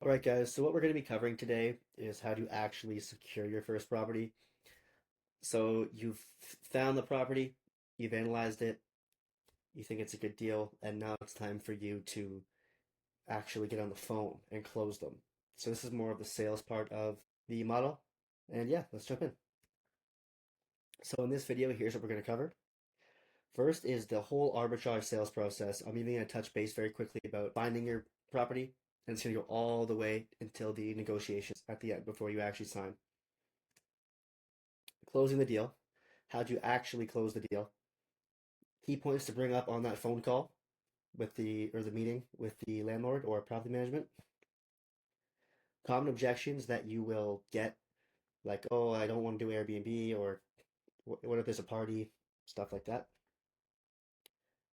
Alright guys, so what we're going to be covering today is how to actually secure your first property. So you've found the property, you've analyzed it, you think it's a good deal, and now it's time for you to actually get on the phone and close them. So this is more of the sales part of the model. And yeah, let's jump in. So in this video, here's what we're going to cover. First is the whole arbitrage sales process. I'm even going to touch base very quickly about finding your property, and it's going to go all the way until the negotiations at the end before you actually sign. Closing the deal, how do you actually close the deal, key points to bring up on that phone call with the meeting with the landlord or property management, common objections that you will get, like, oh, I don't want to do Airbnb, or what if there's a party, stuff like that.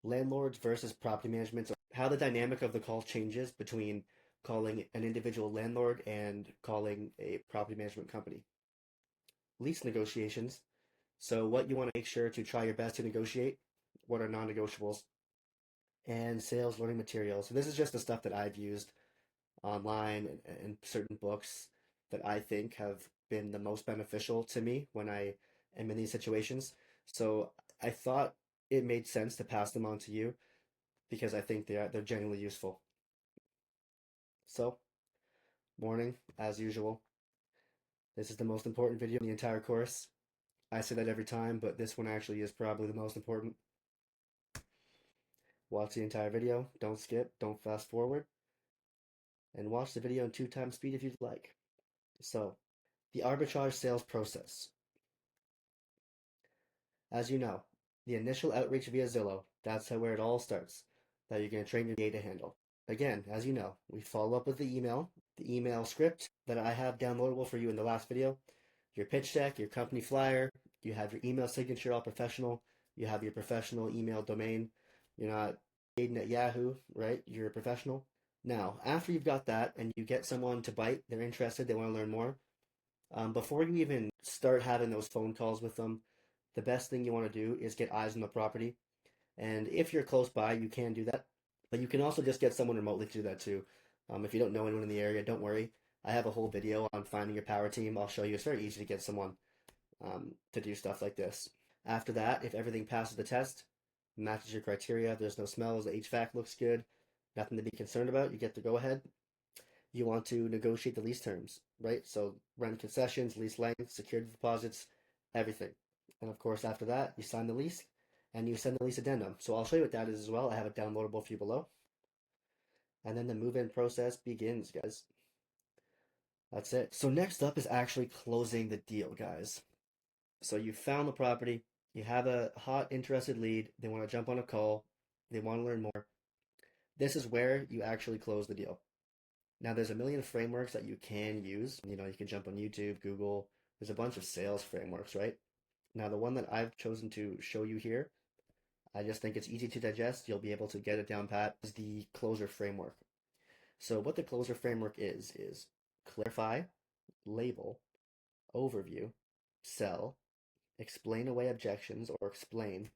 Landlords versus property management, so how the dynamic of the call changes between calling an individual landlord and calling a property management company. Lease negotiations, so what you want to make sure to try your best to negotiate, what are non-negotiables, and sales learning materials. So this is just the stuff that I've used online and certain books that I think have been the most beneficial to me when I am in these situations. So I thought it made sense to pass them on to you because I think they're genuinely useful. So, morning, as usual. This is the most important video in the entire course. I say that every time, but this one actually is probably the most important. Watch the entire video, don't skip, don't fast forward, and watch the video in 2 times speed if you'd like. So, the arbitrage sales process. As you know, the initial outreach via Zillow, that's where it all starts, that you're going to train your DA to handle. Again, as you know, we follow up with the email script that I have downloadable for you in the last video, your pitch deck, your company flyer, you have your email signature all professional, you have your professional email domain, you're not Aiden at Yahoo, right? You're a professional. Now, after you've got that and you get someone to bite, they're interested, they want to learn more, before you even start having those phone calls with them, the best thing you want to do is get eyes on the property. And if you're close by, you can do that. But you can also just get someone remotely to do that too. If you don't know anyone in the area, don't worry. I have a whole video on finding your power team. I'll show you. It's very easy to get someone to do stuff like this. After that, if everything passes the test, matches your criteria, there's no smells, the HVAC looks good, nothing to be concerned about, you get the go ahead. You want to negotiate the lease terms, right? So rent concessions, lease length, security deposits, everything. And of course, after that, you sign the lease and you send the lease addendum. So I'll show you what that is as well. I have it downloadable for you below. And then the move-in process begins, guys. That's it. So next up is actually closing the deal, guys. So you found the property, you have a hot, interested lead, they want to jump on a call, they want to learn more. This is where you actually close the deal. Now, there's a million frameworks that you can use. You can jump on YouTube, Google. There's a bunch of sales frameworks, right? Now, the one that I've chosen to show you here, I just think it's easy to digest. You'll be able to get it down pat, is the closer framework. So what the closer framework is clarify, label, overview, sell, explain away objections or explain,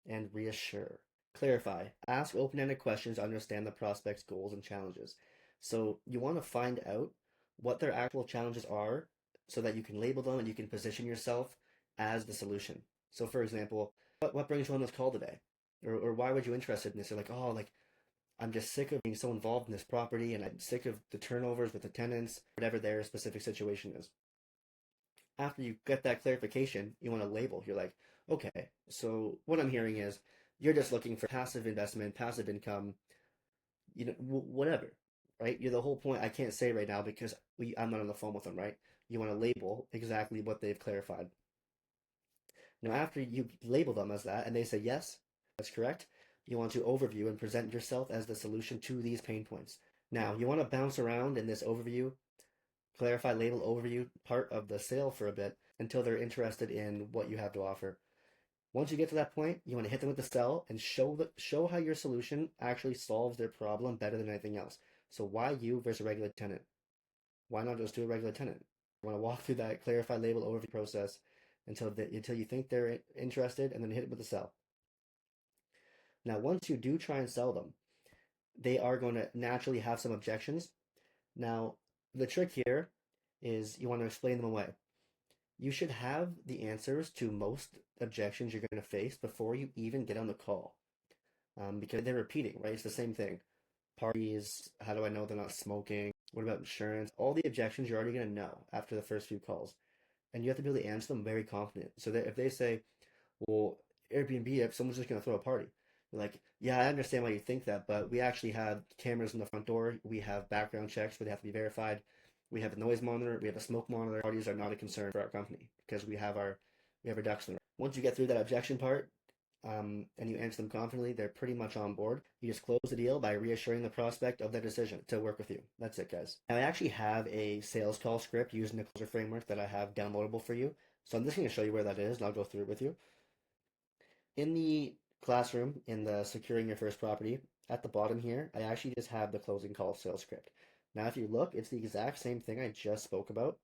and reassure. Clarify. Ask open-ended questions to understand the prospect's goals and challenges. So you want to find out what their actual challenges are so that you can label them and you can position yourself as the solution. So for example, what brings you on this call today? Or why would you be interested in this? They're like, oh, like, I'm just sick of being so involved in this property and I'm sick of the turnovers with the tenants, whatever their specific situation is. After you get that clarification, you want to label. You're like, okay, so what I'm hearing is you're just looking for passive investment, passive income, whatever, right? You're the whole point. I can't say right now because I'm not on the phone with them, right? You want to label exactly what they've clarified. Now, after you label them as that and they say, yes, that's correct, you want to overview and present yourself as the solution to these pain points. Now, you want to bounce around in this overview, clarify, label, overview part of the sale for a bit until they're interested in what you have to offer. Once you get to that point, you want to hit them with the sell and show how your solution actually solves their problem better than anything else. So why you versus a regular tenant? Why not just do a regular tenant? You want to walk through that clarify, label, overview process until you think they're interested, and then hit it with the sell. Now, once you do try and sell them, they are going to naturally have some objections. Now, the trick here is you want to explain them away. You should have the answers to most objections you're going to face before you even get on the call, because they're repeating, right? It's the same thing. Parties, how do I know they're not smoking? What about insurance? All the objections you're already going to know after the first few calls. And you have to be able to answer them very confident. So that if they say, well, Airbnb, if someone's just going to throw a party, you're like, yeah, I understand why you think that, but we actually have cameras in the front door. We have background checks where they have to be verified. We have a noise monitor. We have a smoke monitor. Parties are not a concern for our company because we have our ducks in a row. Once you get through that objection part, and you answer them confidently, they're pretty much on board. You just close the deal by reassuring the prospect of their decision to work with you. That's it, guys. Now, I actually have a sales call script using the closer framework that I have downloadable for you. So I'm just going to show you where that is, and I'll go through it with you. In the classroom, in the securing your first property, at the bottom here, I actually just have the closing call sales script. Now, if you look, it's the exact same thing I just spoke about,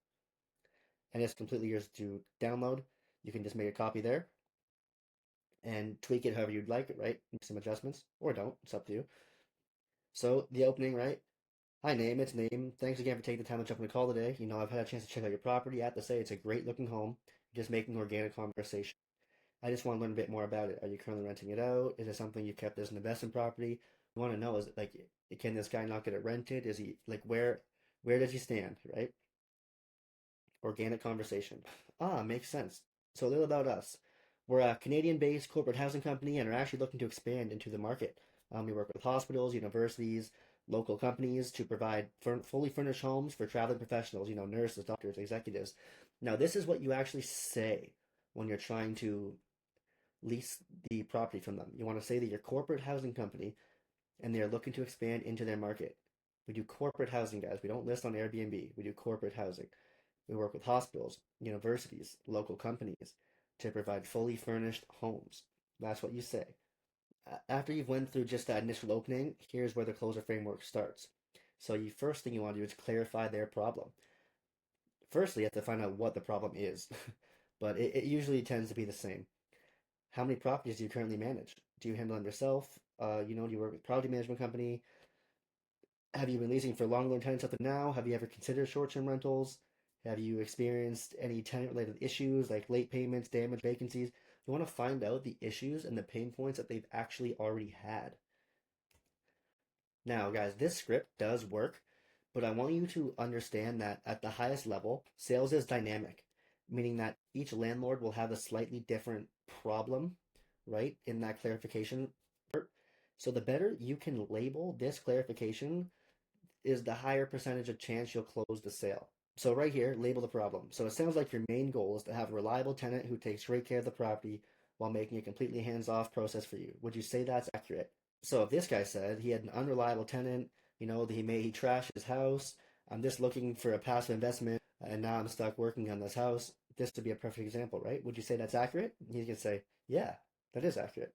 and it's completely yours to download. You can just make a copy there and tweak it however you'd like it, right? Make some adjustments, or don't. It's up to you. So the opening, right? Hi, name. It's name. Thanks again for taking the time to jump on the call today. I've had a chance to check out your property. I have to say, it's a great looking home. Just making organic conversation. I just want to learn a bit more about it. Are you currently renting it out? Is it something you've kept as an investment property? I want to know, is it like, can this guy not get it rented? Is he like, where does he stand, right? Organic conversation. Ah, makes sense. So a little about us. We're a Canadian-based corporate housing company and are actually looking to expand into the market. We work with hospitals, universities, local companies to provide fully furnished homes for traveling professionals, nurses, doctors, executives. Now, this is what you actually say when you're trying to lease the property from them. You want to say that you're a corporate housing company and they're looking to expand into their market. We do corporate housing, guys. We don't list on Airbnb. We do corporate housing. We work with hospitals, universities, local companies to provide fully furnished homes. That's what you say. After you've went through just that initial opening, here's where the closer framework starts. So you first thing you want to do is clarify their problem. Firstly, you have to find out what the problem is, but it usually tends to be the same. How many properties do you currently manage? Do you handle them yourself? Do you work with property management company? Have you been leasing for long-term tenants up to now? Have you ever considered short-term rentals? Have you experienced any tenant-related issues like late payments, damage, vacancies? You want to find out the issues and the pain points that they've actually already had. Now, guys, this script does work, but I want you to understand that at the highest level, sales is dynamic, meaning that each landlord will have a slightly different problem, right, in that clarification part. So the better you can label this clarification is the higher percentage of chance you'll close the sale. So right here, label the problem. So it sounds like your main goal is to have a reliable tenant who takes great care of the property while making a completely hands-off process for you. Would you say that's accurate? So if this guy said he had an unreliable tenant, that he trashed his house, I'm just looking for a passive investment, and now I'm stuck working on this house. This would be a perfect example, right? Would you say that's accurate? He's gonna say, yeah, that is accurate.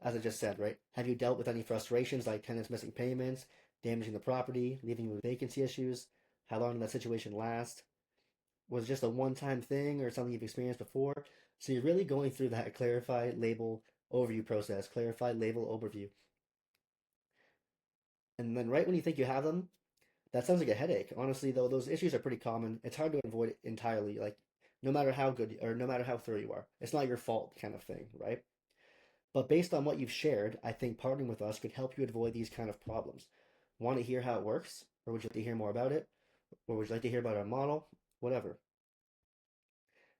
As I just said, right? Have you dealt with any frustrations like tenants missing payments, damaging the property, leaving you with vacancy issues? How long did that situation last? Was it just a one-time thing or something you've experienced before? So you're really going through that clarify, label, overview process. Clarify, label, overview. And then right when you think you have them, that sounds like a headache. Honestly, though, those issues are pretty common. It's hard to avoid it entirely. Like, no matter how good or no matter how thorough you are, it's not your fault kind of thing, right? But based on what you've shared, I think partnering with us could help you avoid these kind of problems. Want to hear how it works? Or would you like to hear more about it? Or would you like to hear about our model? Whatever.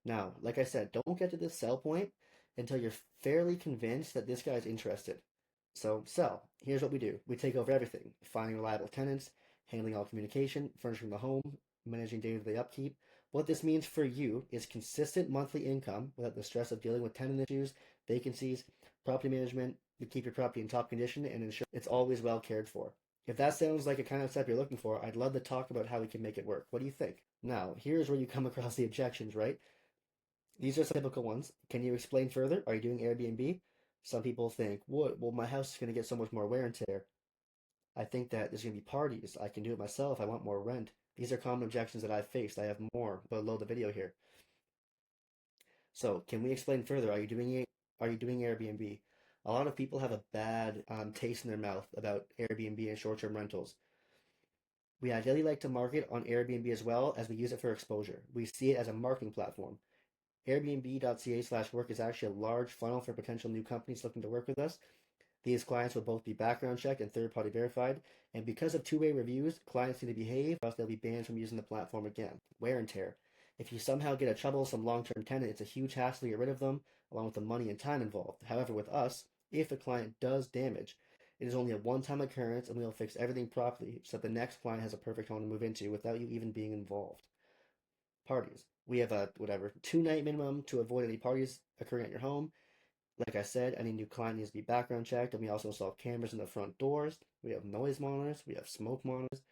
Now, like I said, don't get to this sell point until you're fairly convinced that this guy's interested. So, sell. Here's what we do. We take over everything. Finding reliable tenants, handling all communication, furnishing the home, managing day-to-day upkeep. What this means for you is consistent monthly income without the stress of dealing with tenant issues, vacancies, property management. We keep your property in top condition and ensure it's always well cared for. If that sounds like a kind of step you're looking for, I'd love to talk about how we can make it work. What do you think? Now, here's where you come across the objections, right? These are some typical ones. Can you explain further? Are you doing Airbnb? Some people think, what? Well, my house is going to get so much more wear and tear. I think that there's going to be parties. I can do it myself. I want more rent. These are common objections that I've faced. I have more below the video here. So, can we explain further? Are you doing Airbnb? A lot of people have a bad taste in their mouth about Airbnb and short-term rentals. We ideally like to market on Airbnb as well, as we use it for exposure. We see it as a marketing platform. Airbnb.ca/work is actually a large funnel for potential new companies looking to work with us. These clients will both be background checked and third party verified, and because of two-way reviews, clients need to behave or else they'll be banned from using the platform again. Wear and tear. If you somehow get a troublesome long-term tenant, it's a huge hassle to get rid of them, along with the money and time involved. However, with us, if the client does damage, it is only a one-time occurrence and we will fix everything properly so that the next client has a perfect home to move into without you even being involved. Parties. We have a whatever 2-night minimum to avoid any parties occurring at your home. Like I said, any new client needs to be background checked, and we also install cameras in the front doors. We have noise monitors, we have smoke monitors,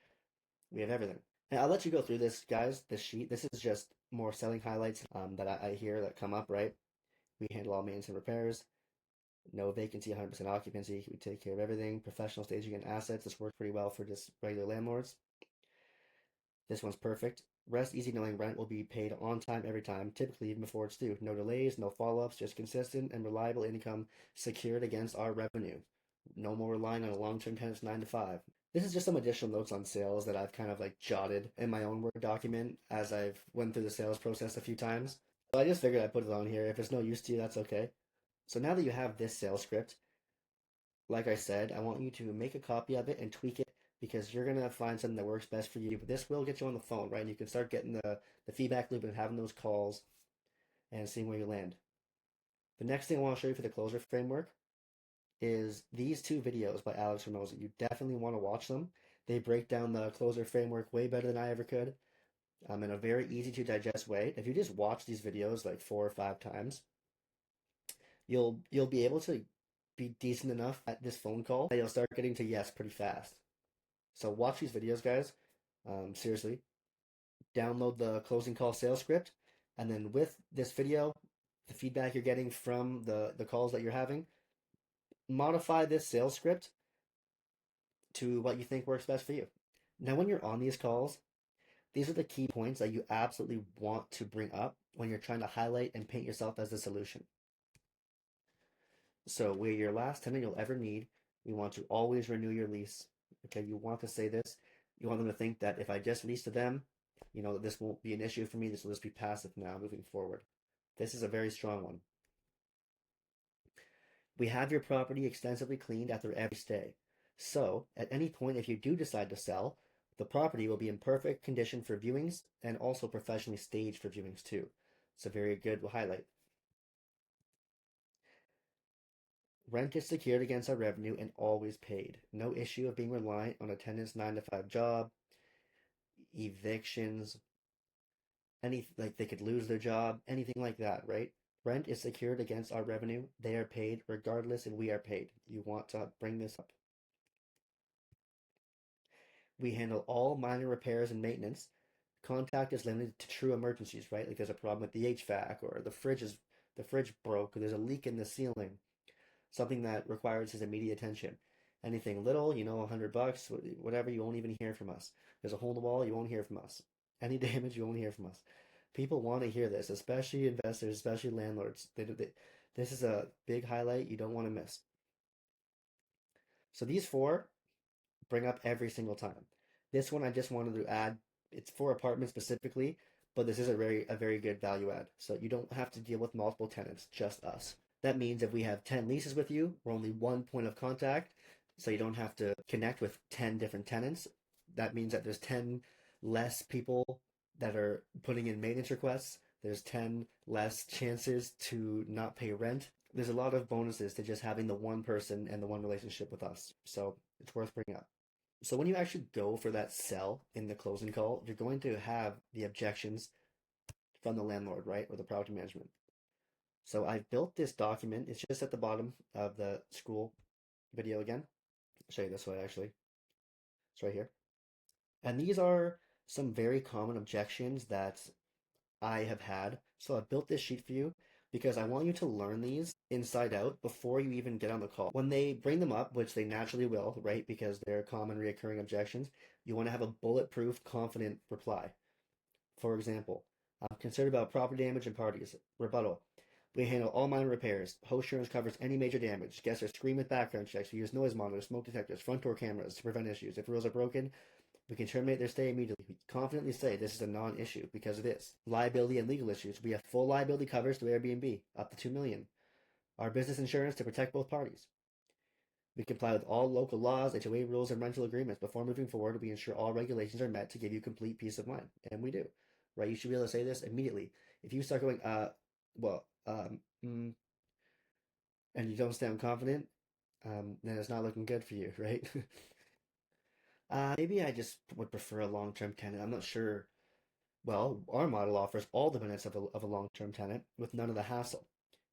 we have everything. And I'll let you go through this, guys, this sheet. This is just more selling highlights that I hear that come up, right? We handle all maintenance and repairs. No vacancy, 100% occupancy. We take care of everything. Professional staging and assets. This works pretty well for just regular landlords. This one's perfect. Rest easy knowing rent will be paid on time every time, typically even before it's due. No delays, no follow-ups, just consistent and reliable income secured against our revenue. No more relying on a long-term tenant's 9 to 5. This is just some additional notes on sales that I've kind of like jotted in my own Word document as I've went through the sales process a few times. So I just figured I'd put it on here. If it's no use to you, that's okay. So now that you have this sales script, like I said, I want you to make a copy of it and tweak it because you're going to find something that works best for you. But this will get you on the phone, right? And you can start getting the feedback loop and having those calls and seeing where you land. The next thing I want to show you for the closer framework is these two videos by Alex Ramosi. You definitely want to watch them. They break down the closer framework way better than I ever could, in a very easy to digest way. If you just watch these videos like 4 or 5 times, you'll be able to be decent enough at this phone call that you'll start getting to yes pretty fast. So watch these videos, guys. Seriously, download the closing call sales script, and then with this video, the feedback you're getting from the calls that you're having, modify this sales script to what you think works best for you. Now, when you're on these calls, these are the key points that you absolutely want to bring up when you're trying to highlight and paint yourself as the solution. So we're your last tenant you'll ever need. We want to always renew your lease. Okay, you want to say this. You want them to think that if I just lease to them, this won't be an issue for me. This will just be passive now moving forward. This is a very strong one. We have your property extensively cleaned after every stay. So, at any point if you do decide to sell, the property will be in perfect condition for viewings and also professionally staged for viewings too. It's a very good highlight. Rent is secured against our revenue and always paid. No issue of being reliant on a tenant's 9 to 5 job, evictions, like they could lose their job, anything like that, right? Rent is secured against our revenue. They are paid regardless if we are paid. You want to bring this up. We handle all minor repairs and maintenance. Contact is limited to true emergencies, right? Like there's a problem with the HVAC or the fridge broke or there's a leak in the ceiling, something that requires his immediate attention. Anything little, $100, whatever, you won't even hear from us. There's a hole in the wall, you won't hear from us. Any damage, you won't hear from us. People want to hear this, especially investors, especially landlords. This is a big highlight you don't want to miss. So these four bring up every single time. This one I just wanted to add. It's for apartments specifically, but this is a very good value add. So you don't have to deal with multiple tenants, just us. That means if we have 10 leases with you, we're only one point of contact, so you don't have to connect with 10 different tenants. That means that there's 10 less people that are putting in maintenance requests. There's 10 less chances to not pay rent. There's a lot of bonuses to just having the one person and the one relationship with us. So it's worth bringing up. So when you actually go for that sell in the closing call, you're going to have the objections from the landlord, right, or the property management. So I've built this document. It's just at the bottom of the school video again. I'll show you this way, actually. It's right here. And these are some very common objections that I have had. So I've built this sheet for you because I want you to learn these inside out before you even get on the call. When they bring them up, which they naturally will, right, because they're common reoccurring objections, you want to have a bulletproof, confident reply. For example, I'm concerned about property damage and parties. Rebuttal. We handle all minor repairs. Host insurance covers any major damage. Guests are screened with background checks. We use noise monitors, smoke detectors, front door cameras to prevent issues. If rules are broken, We can terminate their stay immediately. We confidently say this is a non-issue because it is. Liability and legal issues. We have full liability coverage through Airbnb, up to $2 million. Our business insurance to protect both parties. We comply with all local laws, HOA rules, and rental agreements. Before moving forward, we ensure all regulations are met to give you complete peace of mind. And we do. Right? You should be able to say this immediately. If you start going, well, and you don't sound confident, then it's not looking good for you, right? Maybe I just would prefer a long-term tenant. I'm not sure. Well, our model offers all the benefits of a long-term tenant with none of the hassle.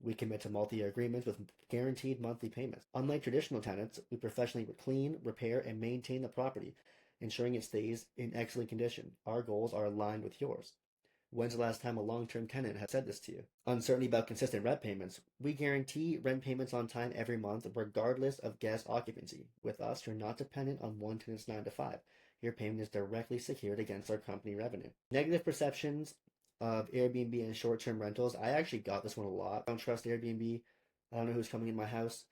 We commit to multi-year agreements with guaranteed monthly payments. Unlike traditional tenants, we professionally clean, repair, and maintain the property, ensuring it stays in excellent condition. Our goals are aligned with yours. When's the last time a long-term tenant has said this to you? Uncertainty about consistent rent payments. We guarantee rent payments on time every month, regardless of guest occupancy. With us, you're not dependent on one tenant's 9 to 5. Your payment is directly secured against our company revenue. Negative perceptions of Airbnb and short-term rentals. I actually got this one a lot. I don't trust Airbnb. I don't know who's coming in my house.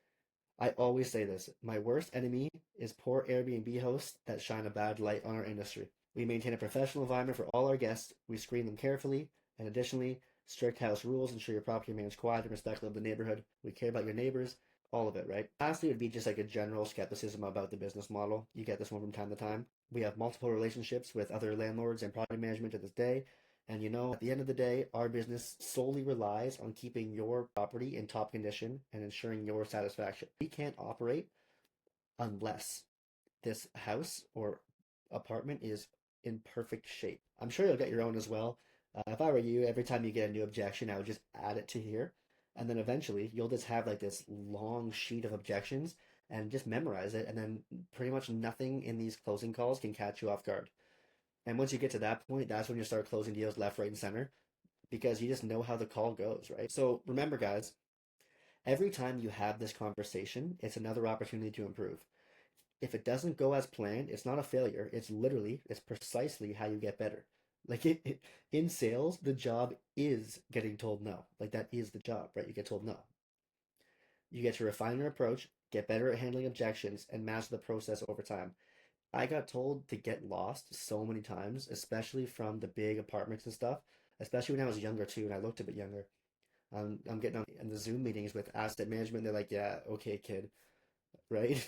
I always say this. My worst enemy is poor Airbnb hosts that shine a bad light on our industry. We maintain a professional environment for all our guests. We screen them carefully, and additionally, strict house rules ensure your property remains quiet and respectful of the neighborhood. We care about your neighbors, all of it, right? Lastly, it would be just like a general skepticism about the business model. You get this one from time to time. We have multiple relationships with other landlords and property management to this day. And at the end of the day, our business solely relies on keeping your property in top condition and ensuring your satisfaction. We can't operate unless this house or apartment is in perfect shape. I'm sure you'll get your own as well. If I were you, every time you get a new objection, I would just add it to here. And then eventually you'll just have like this long sheet of objections and just memorize it. And then pretty much nothing in these closing calls can catch you off guard. And once you get to that point, that's when you start closing deals left, right, and center because you just know how the call goes, right? So remember, guys, every time you have this conversation, it's another opportunity to improve. If it doesn't go as planned, it's not a failure. It's precisely how you get better. Like in sales, the job is getting told no. Like that is the job, right? You get told no. You get to refine your approach, get better at handling objections, and master the process over time. I got told to get lost so many times, especially from the big apartments and stuff, especially when I was younger too, and I looked a bit younger. I'm getting on in the Zoom meetings with asset management. They're like, yeah, okay, kid, right?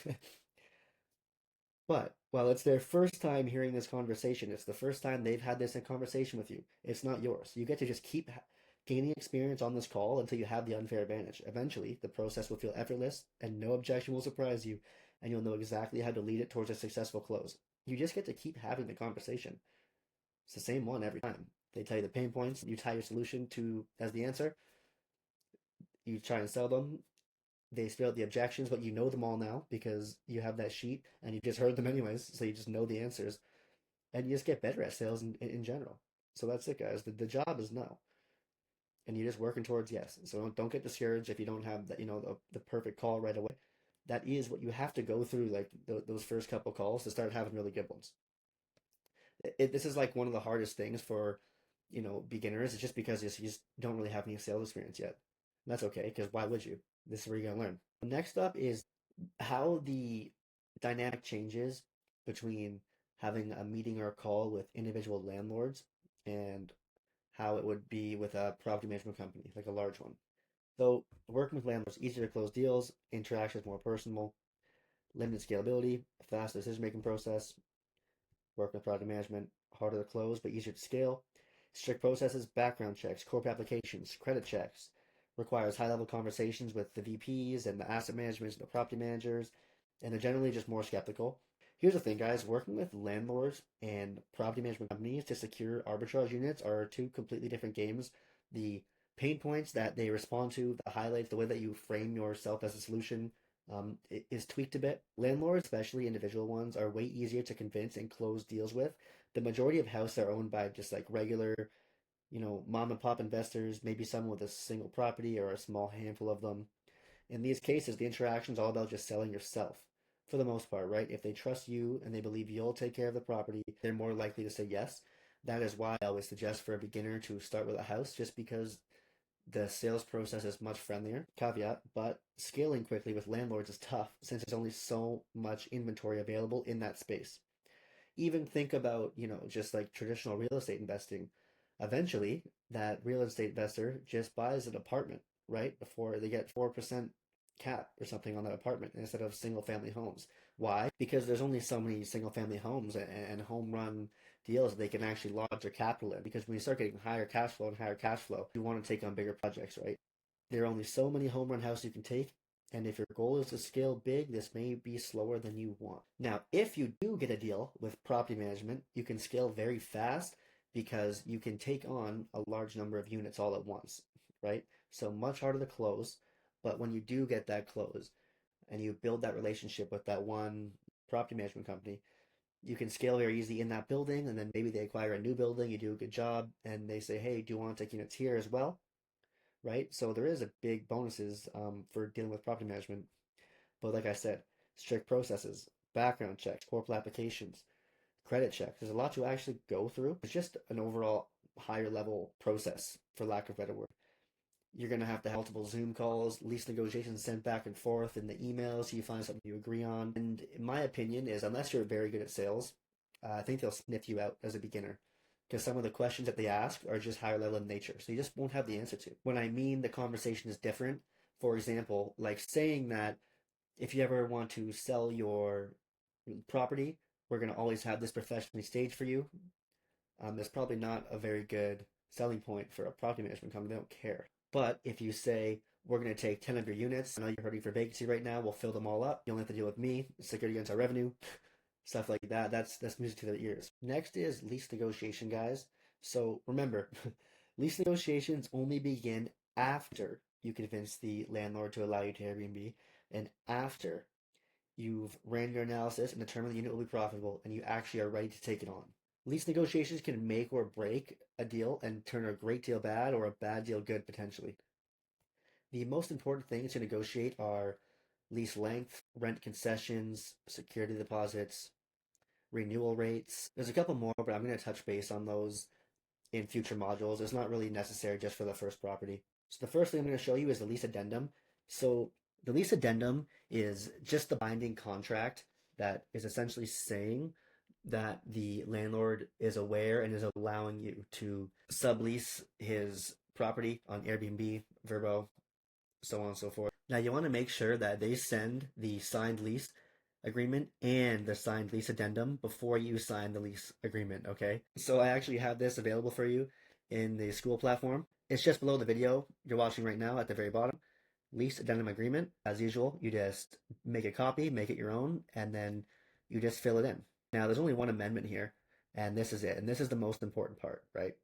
But while it's their first time hearing this conversation, it's the first time they've had this conversation with you. It's not yours. You get to just keep gaining experience on this call until you have the unfair advantage. Eventually, the process will feel effortless and no objection will surprise you, and you'll know exactly how to lead it towards a successful close. You just get to keep having the conversation. It's the same one every time. They tell you the pain points, you tie your solution to as the answer, you try and sell them, they spit out the objections, but you know them all now because you have that sheet and you just heard them anyways, so you just know the answers, and you just get better at sales in general. So that's it, guys. The job is no, and you're just working towards yes. So don't get discouraged if you don't have that, the perfect call right away. That is what you have to go through, like those first couple calls to start having really good ones. This is like one of the hardest things for beginners. It's just because you just don't really have any sales experience yet. And that's okay, because why would you? This is where you're gonna learn. Next up is how the dynamic changes between having a meeting or a call with individual landlords and how it would be with a property management company, like a large one. So working with landlords, easier to close deals, interactions more personal, limited scalability, fast decision-making process, work with project management, harder to close but easier to scale. Strict processes, background checks, corporate applications, credit checks. Requires high-level conversations with the VPs and the asset managers and the property managers, and they're generally just more skeptical. Here's the thing, guys. Working with landlords and property management companies to secure arbitrage units are two completely different games. The pain points that they respond to, the highlights, the way that you frame yourself as a solution is tweaked a bit. Landlords, especially individual ones, are way easier to convince and close deals with. The majority of houses are owned by just like regular, mom and pop investors, maybe someone with a single property or a small handful of them. In these cases, the interaction is all about just selling yourself for the most part, right? If they trust you and they believe you'll take care of the property, they're more likely to say yes. That is why I always suggest for a beginner to start with a house, just because the sales process is much friendlier. Caveat, but scaling quickly with landlords is tough since there's only so much inventory available in that space. Even think about, just like traditional real estate investing. Eventually, that real estate investor just buys an apartment, right? Before they get 4% cap or something on that apartment instead of single family homes. Why? Because there's only so many single family homes and home run deals that they can actually lodge their capital in. Because when you start getting higher cash flow and higher cash flow, you want to take on bigger projects, right? There are only so many home run houses you can take, and if your goal is to scale big, this may be slower than you want. Now, if you do get a deal with property management, you can scale very fast because you can take on a large number of units all at once, right? So much harder to close, but when you do get that close and you build that relationship with that one property management company, you can scale very easy in that building, and then maybe they acquire a new building, you do a good job, and they say, hey, do you want to take units here as well? Right? So there is a big bonuses for dealing with property management. But like I said, strict processes, background checks, corporate applications, credit checks. There's a lot to actually go through. It's just an overall higher level process, for lack of a better word. You're going to have multiple Zoom calls, lease negotiations sent back and forth in the emails. So you find something you agree on. And in my opinion is, unless you're very good at sales, I think they'll sniff you out as a beginner because some of the questions that they ask are just higher level in nature. So you just won't have the answer to. When I mean the conversation is different, for example, like saying that if you ever want to sell your property, we're going to always have this professionally staged for you. That's probably not a very good selling point for a property management company. They don't care. But if you say, we're going to take 10 of your units, I know you're hurting for vacancy right now, we'll fill them all up. You only have to deal with me, security against our revenue, stuff like that. That's music to their ears. Next is lease negotiation, guys. So remember, lease negotiations only begin after you convince the landlord to allow you to Airbnb and after you've ran your analysis and determined the unit will be profitable and you actually are ready to take it on. Lease negotiations can make or break a deal and turn a great deal bad or a bad deal good potentially. The most important things to negotiate are lease length, rent concessions, security deposits, renewal rates. There's a couple more, but I'm going to touch base on those in future modules. It's not really necessary just for the first property. So the first thing I'm going to show you is the lease addendum. So the lease addendum is just the binding contract that is essentially saying that the landlord is aware and is allowing you to sublease his property on Airbnb, Vrbo, so on and so forth. Now you want to make sure that they send the signed lease agreement and the signed lease addendum before you sign the lease agreement, okay? So I actually have this available for you in the school platform. It's just below the video you're watching right now at the very bottom. Lease addendum agreement. As usual, you just make a copy, make it your own, and then you just fill it in. Now there's only one amendment here, and this is it. And this is the most important part, right?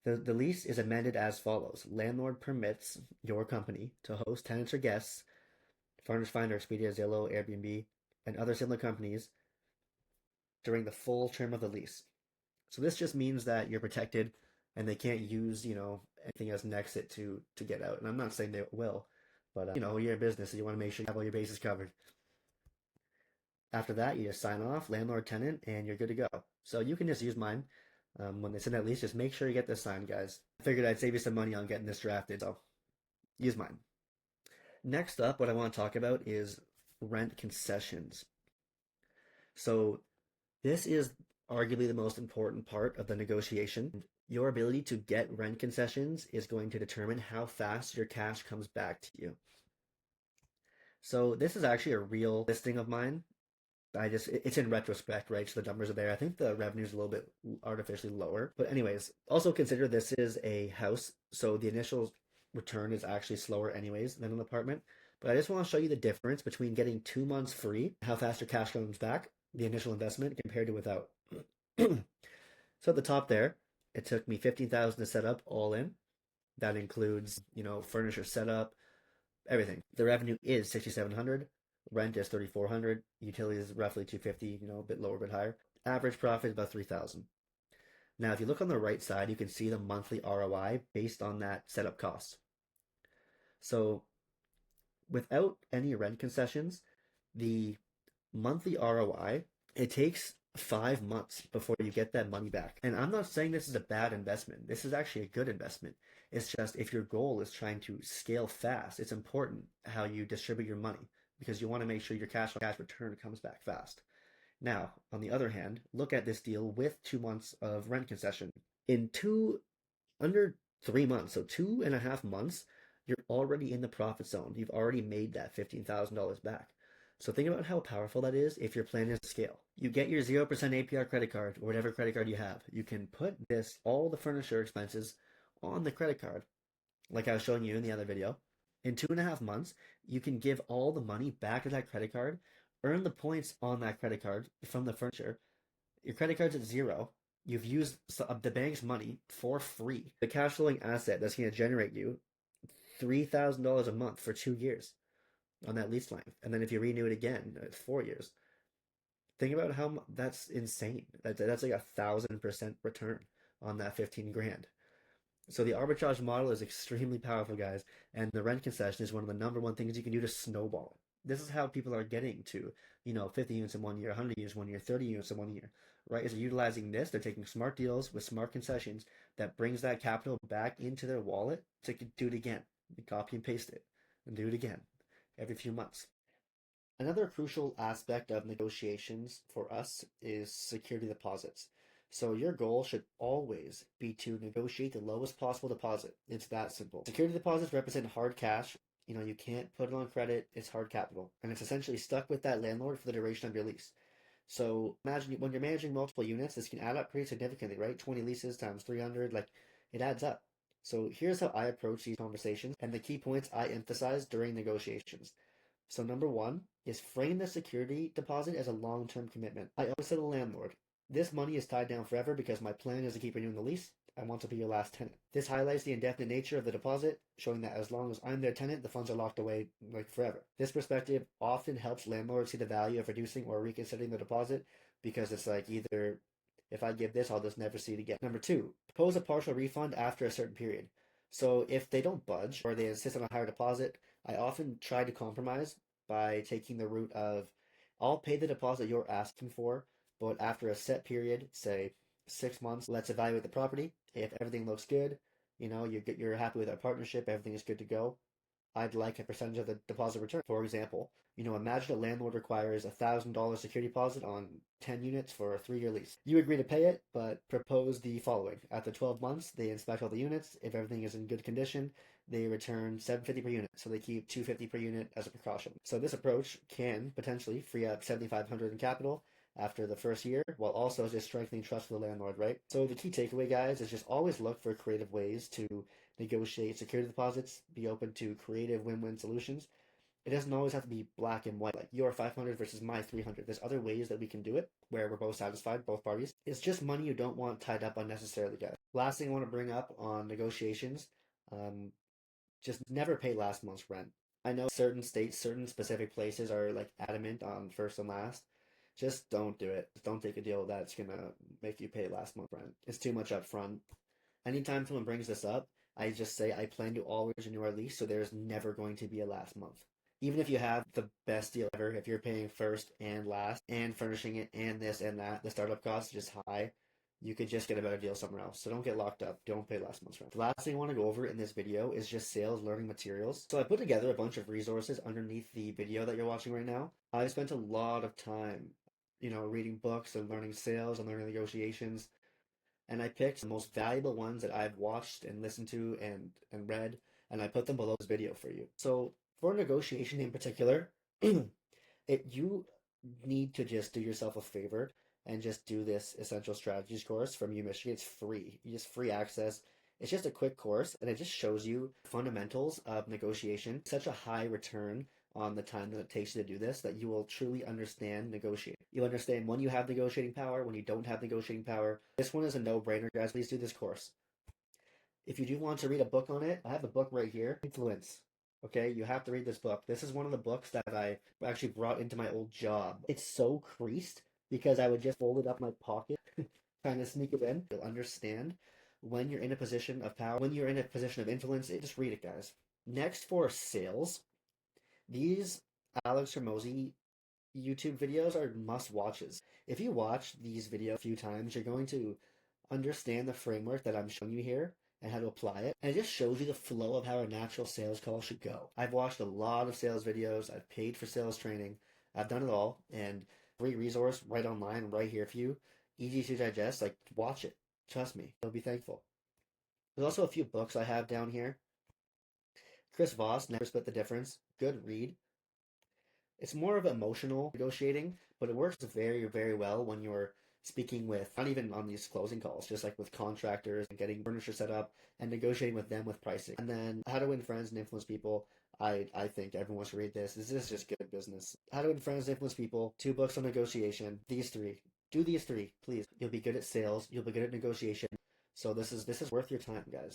The lease is amended as follows. Landlord permits your company to host tenants or guests, Furnish Finder, Expedia, Zillow, Airbnb, and other similar companies during the full term of the lease. So this just means that you're protected and they can't use, anything as an exit to get out. And I'm not saying they will, but, you're a business, so you want to make sure you have all your bases covered. After that, you just sign off, landlord, tenant, and you're good to go. So you can just use mine. When they send that lease, just make sure you get this signed, guys. I figured I'd save you some money on getting this drafted, so use mine. Next up, what I want to talk about is rent concessions. So this is arguably the most important part of the negotiation. Your ability to get rent concessions is going to determine how fast your cash comes back to you. So this is actually a real listing of mine. It's in retrospect, right? So the numbers are there. I think the revenue is a little bit artificially lower. But anyways, also consider this is a house. So the initial return is actually slower anyways than an apartment. But I just want to show you the difference between getting 2 months free, how fast your cash comes back, the initial investment compared to without. So at the top there, it took me $15,000 to set up all in. That includes, furniture setup, everything. The revenue is $6,700. Rent is $3,400. Utilities roughly $250, a bit lower, a bit higher. Average profit is about $3,000. Now, if you look on the right side, you can see the monthly ROI based on that setup cost. So without any rent concessions, the monthly ROI, it takes 5 months before you get that money back. And I'm not saying this is a bad investment. This is actually a good investment. It's just if your goal is trying to scale fast, it's important how you distribute your money because you want to make sure your cash return comes back fast. Now, on the other hand, look at this deal with 2 months of rent concession. In under 3 months, so 2.5 months, you're already in the profit zone. You've already made that $15,000 back. So think about how powerful that is if your plan is to scale. You get your 0% APR credit card or whatever credit card you have. You can put all the furniture expenses on the credit card, like I was showing you in the other video. In 2.5 months, you can give all the money back to that credit card, earn the points on that credit card from the furniture. Your credit card's at zero. You've used the bank's money for free. The cash flowing asset that's going to generate you $3,000 a month for 2 years on that lease length. And then if you renew it again, it's 4 years. Think about how that's insane. That's like 1,000% return on that 15 grand. So the arbitrage model is extremely powerful, guys, and the rent concession is one of the number one things you can do to snowball it. This is how people are getting to, 50 units in 1 year, 100 units in 1 year, 30 units in 1 year, right? Is utilizing this. They're taking smart deals with smart concessions that brings that capital back into their wallet to do it again. Copy and paste it and do it again every few months. Another crucial aspect of negotiations for us is security deposits. So your goal should always be to negotiate the lowest possible deposit. It's that simple. Security deposits represent hard cash. You can't put it on credit. It's hard capital. And it's essentially stuck with that landlord for the duration of your lease. So imagine when you're managing multiple units, this can add up pretty significantly, right? 20 leases times 300, it adds up. So here's how I approach these conversations and the key points I emphasize during negotiations. So number one is frame the security deposit as a long-term commitment. I always tell the landlord, this money is tied down forever because my plan is to keep renewing the lease. I want to be your last tenant. This highlights the indefinite nature of the deposit, showing that as long as I'm their tenant, the funds are locked away forever. This perspective often helps landlords see the value of reducing or reconsidering the deposit because it's like either if I give this, I'll just never see it again. Number two, propose a partial refund after a certain period. So if they don't budge or they insist on a higher deposit, I often try to compromise by taking the route of I'll pay the deposit you're asking for, but after a set period, say 6 months, let's evaluate the property. If everything looks good, you're happy with our partnership, everything is good to go, I'd like a percentage of the deposit return. For example, imagine a landlord requires $1,000 security deposit on 10 units for a 3-year lease. You agree to pay it, but propose the following. After 12 months, they inspect all the units. If everything is in good condition, they return $750 per unit. So they keep $250 per unit as a precaution. So this approach can potentially free up $7,500 in capital after the first year, while also just strengthening trust for the landlord, right? So the key takeaway, guys, is just always look for creative ways to negotiate security deposits, be open to creative win-win solutions. It doesn't always have to be black and white, like your 500 versus my 300. There's other ways that we can do it where we're both satisfied, both parties. It's just money you don't want tied up unnecessarily, guys. Last thing I want to bring up on negotiations, just never pay last month's rent. I know certain states, certain specific places are adamant on first and last. Just don't do it. Just don't take a deal that's gonna make you pay last month's rent. It's too much upfront. Anytime someone brings this up, I just say I plan to always renew our lease, so there's never going to be a last month. Even if you have the best deal ever, if you're paying first and last and furnishing it and this and that, the startup cost is just high, you could just get a better deal somewhere else. So don't get locked up. Don't pay last month's rent. The last thing I want to go over in this video is just sales learning materials. So I put together a bunch of resources underneath the video that you're watching right now. I spent a lot of time, reading books and learning sales and learning negotiations. And I picked the most valuable ones that I've watched and listened to and read, and I put them below this video for you. So for negotiation in particular, you need to just do yourself a favor and just do this Essential Strategies course from UMichigan. It's free. You just free access. It's just a quick course, and it just shows you fundamentals of negotiation. Such a high return on the time that it takes you to do this that you will truly understand negotiating. You'll understand when you have negotiating power, when you don't have negotiating power. This one is a no-brainer, guys. Please do this course. If you do want to read a book on it, I have a book right here. Influence. Okay, you have to read this book. This is one of the books that I actually brought into my old job. It's so creased because I would just fold it up in my pocket, kind of sneak it in. You'll understand when you're in a position of power, when you're in a position of influence. Just read it, guys. Next, for sales, these Alex Hormozi YouTube videos are must-watches. If you watch these videos a few times, you're going to understand the framework that I'm showing you here and how to apply it. And it just shows you the flow of how a natural sales call should go. I've watched a lot of sales videos. I've paid for sales training. I've done it all. And free resource right online, right here for you, easy to digest. Like, watch it. Trust me, you'll be thankful. There's also a few books I have down here. Chris Voss, Never Split the Difference. Good read. It's more of emotional negotiating, but it works very, very well when you're speaking with, not even on these closing calls, just like with contractors and getting furniture set up and negotiating with them with pricing. And then How to Win Friends and Influence People. I think everyone should read this. This is just good business. How to Win Friends and Influence People. 2 books on negotiation. These 3. Do these 3, please. You'll be good at sales. You'll be good at negotiation. So this is worth your time, guys.